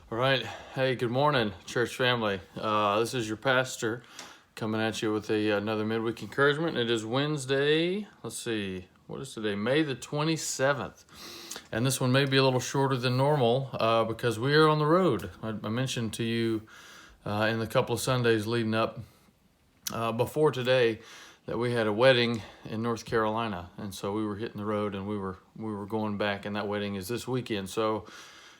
All right. Hey, good morning, church family. This is your pastor coming at you with another midweek encouragement. It is Wednesday. Let's see. What is today? May the 27th. And this one may be a little shorter than normal because we are on the road. I mentioned to you in the couple of Sundays leading up before today that we had a wedding in North Carolina. And so we were hitting the road and we were going back, and that wedding is this weekend. So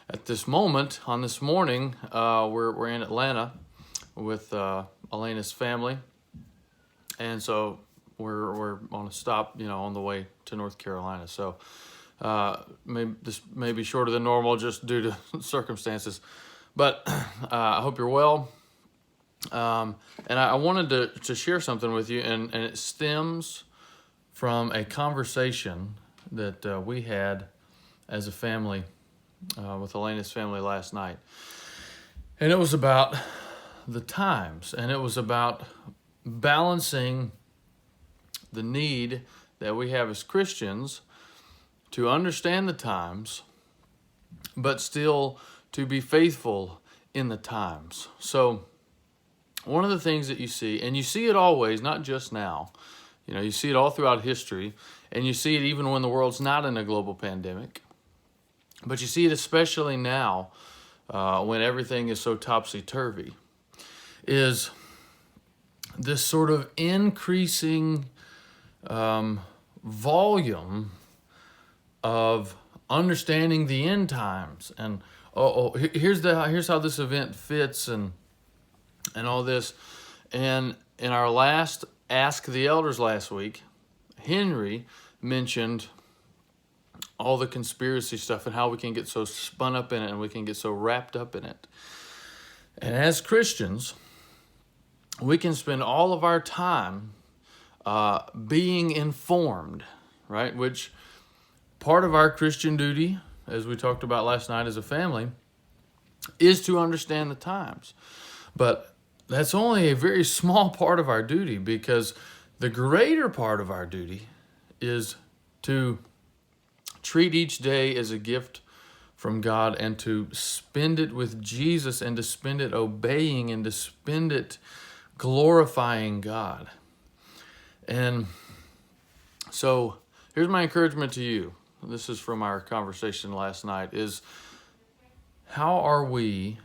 at this moment, on this morning, we're in Atlanta with Elena's family, and so we're on a stop, on the way to North Carolina. So this may be shorter than normal just due to circumstances, but I hope you're well. And I wanted to share something with you, and it stems from a conversation that we had as a family with Elena's family last night. And it was about the times, and it was about balancing the need that we have as Christians to understand the times, but still to be faithful in the times. So one of the things that you see, and you see it always, not just now, you see it all throughout history, and you see it even when the world's not in a global pandemic. But you see it especially now when everything is so topsy-turvy, is this sort of increasing volume of understanding the end times. And here's how this event fits and all this. And in our last Ask the Elders last week, Henry mentioned all the conspiracy stuff and how we can get so spun up in it and we can get so wrapped up in it. And as Christians, we can spend all of our time being informed, right? Which part of our Christian duty, as we talked about last night as a family, is to understand the times. But that's only a very small part of our duty, because the greater part of our duty is to treat each day as a gift from God and to spend it with Jesus and to spend it obeying and to spend it glorifying God. And so here's my encouragement to you. This is from our conversation last night, is how are we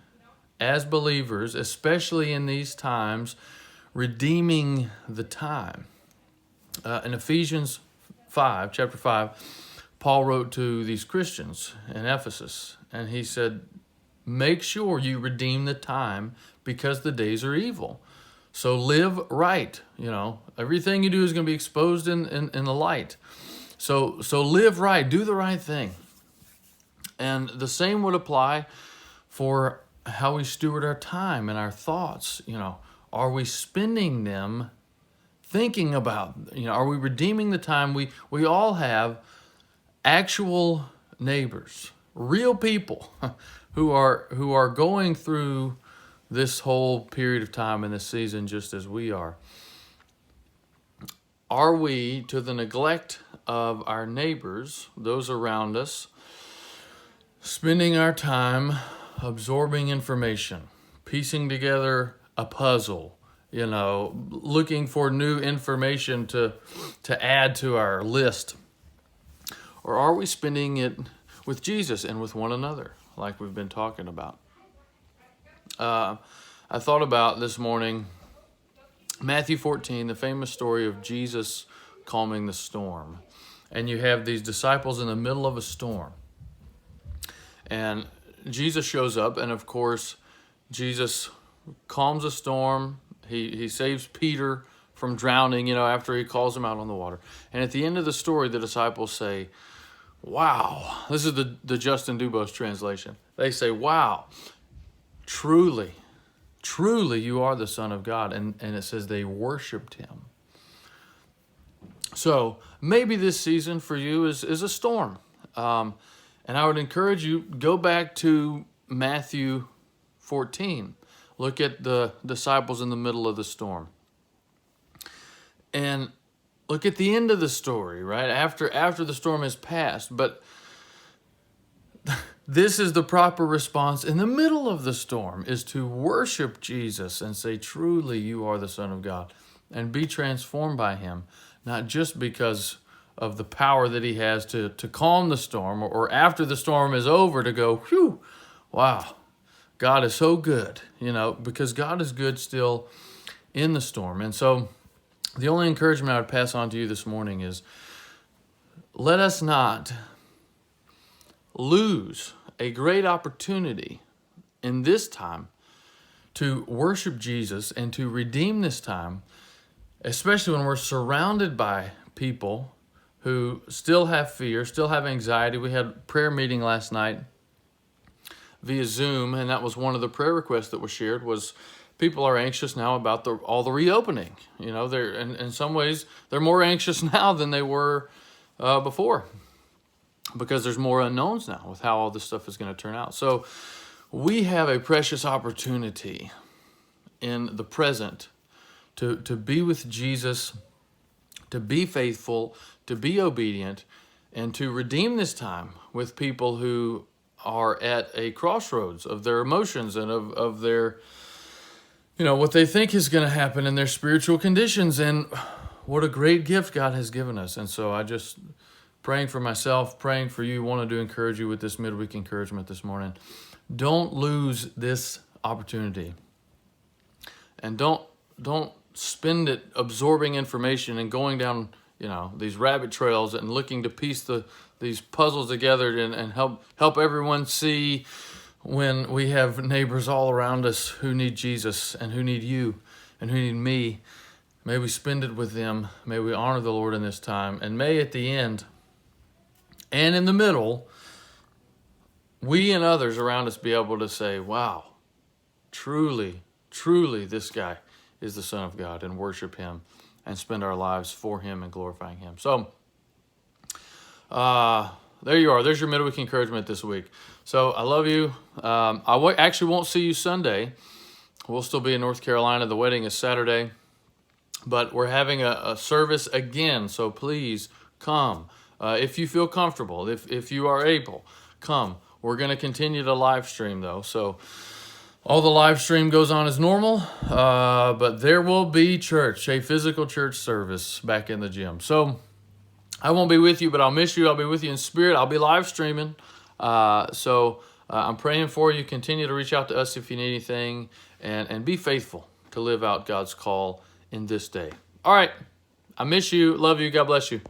as believers, especially in these times, redeeming the time? In Ephesians 5, chapter 5, Paul wrote to these Christians in Ephesus, and he said, make sure you redeem the time because the days are evil. So live right. Everything you do is going to be exposed in the light. So live right, do the right thing. And the same would apply for how we steward our time and our thoughts. Are we spending them thinking about, are we redeeming the time? We all have actual neighbors, real people who are going through this whole period of time in this season just as we are. Are we, to the neglect of our neighbors, those around us, spending our time absorbing information, piecing together a puzzle, looking for new information to add to our list? Or are we spending it with Jesus and with one another, like we've been talking about? I thought about this morning Matthew 14, the famous story of Jesus calming the storm. And you have these disciples in the middle of a storm. And Jesus shows up, and of course, Jesus calms a storm. He saves Peter from drowning, after he calls him out on the water. And at the end of the story, the disciples say, wow. This is the Justin Dubose translation. They say, wow, truly you are the Son of God. And it says they worshiped him. So maybe this season for you is a storm. And I would encourage you, go back to Matthew 14. Look at the disciples in the middle of the storm. And look at the end of the story, right? After the storm has passed. But this is the proper response in the middle of the storm, is to worship Jesus and say, truly, you are the Son of God, and be transformed by him, not just because of the power that he has to calm the storm, or after the storm is over to go, whew, wow, God is so good, because God is good still in the storm. And so the only encouragement I would pass on to you this morning is, let us not lose a great opportunity in this time to worship Jesus and to redeem this time, especially when we're surrounded by people who still have fear, still have anxiety. We had a prayer meeting last night via Zoom, and that was one of the prayer requests that was shared, was people are anxious now about all the reopening. They're in some ways, they're more anxious now than they were before, because there's more unknowns now with how all this stuff is going to turn out. So we have a precious opportunity in the present to be with Jesus, to be faithful, to be obedient, and to redeem this time with people who are at a crossroads of their emotions and of their, what they think is going to happen in their spiritual conditions. And what a great gift God has given us. And so I just, praying for myself, praying for you, wanted to encourage you with this midweek encouragement this morning. Don't lose this opportunity. And don't spend it absorbing information and going down, these rabbit trails and looking to piece these puzzles together and help everyone see when we have neighbors all around us who need Jesus and who need you and who need me. May we spend it with them. May we honor the Lord in this time. And may at the end and in the middle, we and others around us be able to say, wow, truly, truly this guy is the Son of God, and worship him and spend our lives for him and glorifying him. So there you are. There's your midweek encouragement this week. So I love you. I actually won't see you Sunday. We'll still be in North Carolina. The wedding is Saturday. But we're having a service again, so please come. If you feel comfortable, if you are able, come. We're going to continue to live stream, though. So all the live stream goes on as normal, but there will be church, a physical church service back in the gym. So I won't be with you, but I'll miss you. I'll be with you in spirit. I'll be live streaming. So I'm praying for you. Continue to reach out to us if you need anything, and be faithful to live out God's call in this day. All right. I miss you. Love you. God bless you.